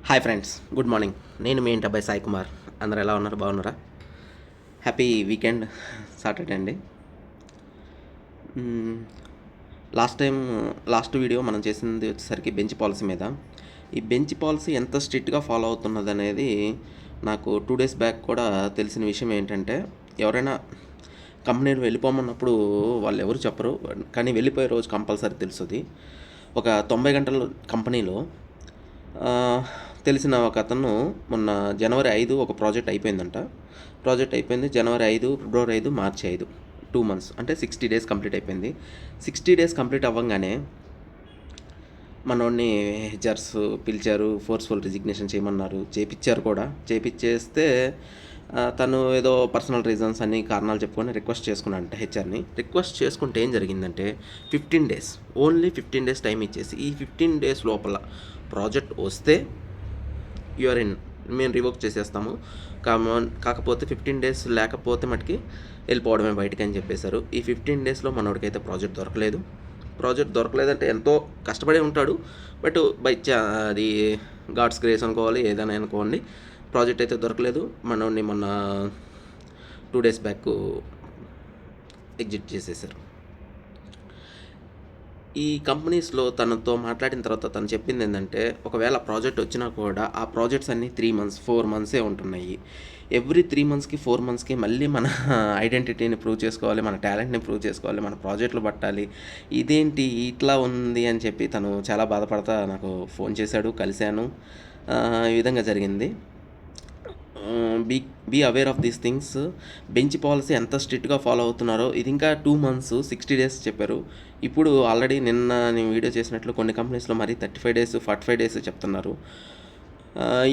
Hi friends, good morning. నేను మీ ఇంటి అబ్బాయి సాయి కుమార్. అందరు ఎలా ఉన్నారు? బాగున్నారా? హ్యాపీ వీకెండ్, సాటర్డే అండి. లాస్ట్ వీడియో మనం చేసింది వచ్చేసరికి బెంచ్ పాలసీ మీద. ఈ బెంచ్ పాలసీ ఎంత స్ట్రిక్ట్గా ఫాలో అవుతున్నది అనేది నాకు 2 days బ్యాక్ కూడా తెలిసిన విషయం ఏంటంటే, ఎవరైనా కంపెనీలు వెళ్ళిపోమన్నప్పుడు వాళ్ళు ఎవరు చెప్పరు, కానీ వెళ్ళిపోయే రోజు కంపల్సరీ తెలుస్తుంది. ఒక 90 గంటల కంపెనీలో తెలిసిన ఒక అతను మొన్న జనవరి 5 ఒక ప్రాజెక్ట్ అయిపోయిందంట. ప్రాజెక్ట్ అయిపోయింది జనవరి 5, ఫిబ్రవరి 5, మార్చి 5, 2 months, అంటే 60 days కంప్లీట్ అయిపోయింది. 60 days కంప్లీట్ అవ్వగానే మనోడిని హెచ్ఆర్స్ పిలిచారు, ఫోర్స్ఫుల్ రిజిగ్నేషన్ చేయమన్నారు. చేపిచ్చారు కూడా. చేపిచ్చేస్తే తను ఏదో పర్సనల్ రీజన్స్ అన్ని కారణాలు చెప్పుకొని రిక్వెస్ట్ చేసుకున్నాడంట హెచ్ఆర్ని. రిక్వెస్ట్ చేసుకుంటే ఏం జరిగిందంటే 15 days, ఓన్లీ 15 days టైం ఇచ్చేసి, ఈ 15 days లోపల ప్రాజెక్ట్ వస్తే యూఆర్ ఇన్, మేము రివోక్ చేసేస్తాము, కాకపోతే 15 days లేకపోతే మటుకి వెళ్ళిపోవడమే బయటకు అని చెప్పేశారు. ఈ 15 daysలో మనోడికైతే ప్రాజెక్ట్ దొరకలేదు. ప్రాజెక్ట్ దొరకలేదంటే ఎంతో కష్టపడి ఉంటాడు, బట్ అది గాడ్స్ గ్రేస్ అనుకోవాలి, ఏదైనా అనుకోండి. ప్రాజెక్ట్ అయితే దొరకలేదు. మనోడిని మొన్న 2 days బ్యాక్ ఎగ్జిట్ చేసేసారు. ఈ కంపెనీస్లో తనతో మాట్లాడిన తర్వాత తను చెప్పింది ఏంటంటే, ఒకవేళ ప్రాజెక్ట్ వచ్చినా కూడా ఆ ప్రాజెక్ట్స్ అన్నీ 3 months 4 months ఉంటున్నాయి. ఎవ్రీ 3 monthsకి 4 monthsకి మళ్ళీ మన ఐడెంటిటీని ప్రూవ్ చేసుకోవాలి, మన టాలెంట్ని ప్రూవ్ చేసుకోవాలి, మన ప్రాజెక్టులు పట్టాలి. ఇదేంటి ఇట్లా ఉంది అని చెప్పి తను చాలా బాధపడతా నాకు ఫోన్ చేశాడు, కలిశాను. ఈ విధంగా జరిగింది. Be aware of these things. Bench policy ఎంత స్ట్రిక్ట్గా ఫాలో అవుతున్నారో. ఇది ఇంకా 2 months 60 days చెప్పారు. ఇప్పుడు ఆల్రెడీ నిన్న నేను వీడియో చేసినట్లు కొన్ని కంపెనీస్లో మరి 35 days 45 days చెప్తున్నారు.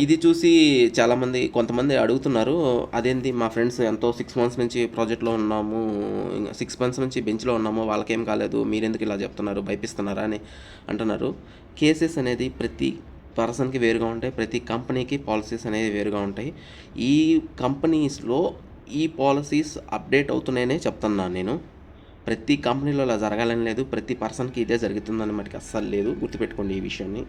ఇది చూసి చాలామంది కొంతమంది అడుగుతున్నారు, అదేంటి మా ఫ్రెండ్స్ ఎంతో 6 months నుంచి ప్రాజెక్ట్లో ఉన్నాము, 6 months నుంచి బెంచ్లో ఉన్నాము, వాళ్ళకేం కాలేదు, మీరెందుకు ఇలా చెప్తున్నారు, భయపిస్తున్నారా అని అంటున్నారు. కేసెస్ అనేది ప్రతి పర్సన్కి వేరుగా ఉంటాయి, ప్రతి కంపెనీకి పాలసీస్ అనేవి వేరుగా ఉంటాయి. ఈ కంపెనీస్లో ఈ పాలసీస్ అప్డేట్ అవుతున్నాయనే చెప్తున్నాను నేను. ప్రతి కంపెనీలో అలా జరగాలని లేదు, ప్రతి పర్సన్కి ఇదే జరుగుతుందని మటుకు అస్సలు లేదు. గుర్తుపెట్టుకోండి ఈ విషయాన్ని.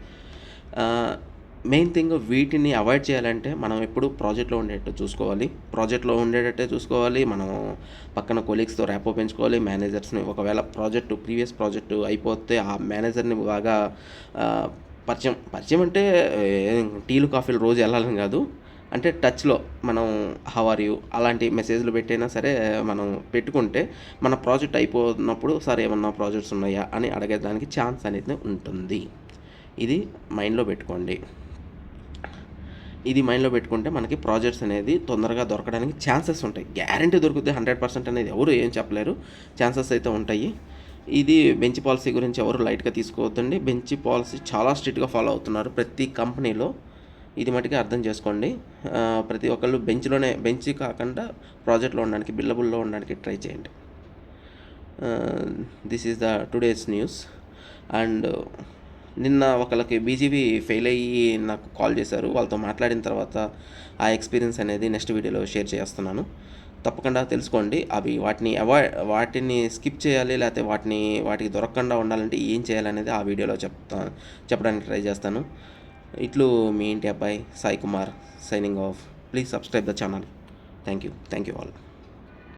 మెయిన్ థింగ్, వీటిని అవాయిడ్ చేయాలంటే మనం ఎప్పుడు ప్రాజెక్ట్లో ఉండేటట్టే చూసుకోవాలి. మనం పక్కన కొలీగ్స్తో ర్యాపో పెంచుకోవాలి. మేనేజర్స్ని, ఒకవేళ ప్రీవియస్ ప్రాజెక్టు అయిపోతే ఆ మేనేజర్ని బాగా పరిచయం అంటే టీలు కాఫీలు రోజు వెళ్ళాలని కాదు, అంటే టచ్లో మనం హౌ ఆర్ యూ అలాంటి మెసేజ్లు పెట్టైనా సరే మనం పెట్టుకుంటే మన ప్రాజెక్ట్ అయిపోతున్నప్పుడు సార్ ఏమన్నా ప్రాజెక్ట్స్ ఉన్నాయా అని అడిగేదానికి ఛాన్స్ అనేది ఉంటుంది. ఇది మైండ్లో పెట్టుకోండి. ఇది మైండ్లో పెట్టుకుంటే మనకి ప్రాజెక్ట్స్ అనేది తొందరగా దొరకడానికి ఛాన్సెస్ ఉంటాయి. గ్యారంటీ దొరుకుతుంది 100% అనేది ఎవరు ఏం చెప్పలేరు, ఛాన్సెస్ అయితే ఉంటాయి. ఇది బెంచ్ పాలసీ గురించి ఎవరు లైట్గా తీసుకోవద్దండి. బెంచ్ పాలసీ చాలా స్ట్రిక్ట్గా ఫాలో అవుతున్నారు ప్రతి కంపెనీలో. ఇది మటుకే అర్థం చేసుకోండి. ప్రతి ఒక్కళ్ళు బెంచ్ కాకుండా ప్రాజెక్ట్లో ఉండడానికి, బిల్లబుల్లో ఉండడానికి ట్రై చేయండి. This is the today's news. And నిన్న ఒకళ్ళకి బీజీబీ ఫెయిల్ అయ్యి నాకు కాల్ చేశారు. వాళ్ళతో మాట్లాడిన తర్వాత ఆ ఎక్స్పీరియన్స్ అనేది నెక్స్ట్ వీడియోలో షేర్ చేస్తున్నాను. తప్పకుండా తెలుసుకోండి. వాటిని స్కిప్ చేయాలి, లేకపోతే వాటికి దొరకకుండా ఉండాలంటే ఏం చేయాలనేది ఆ వీడియోలో చెప్పడానికి ట్రై చేస్తాను. ఇట్లు మీ ఇంటి అబ్బాయి Sai Kumar, signing off. Please subscribe the channel. Thank you all.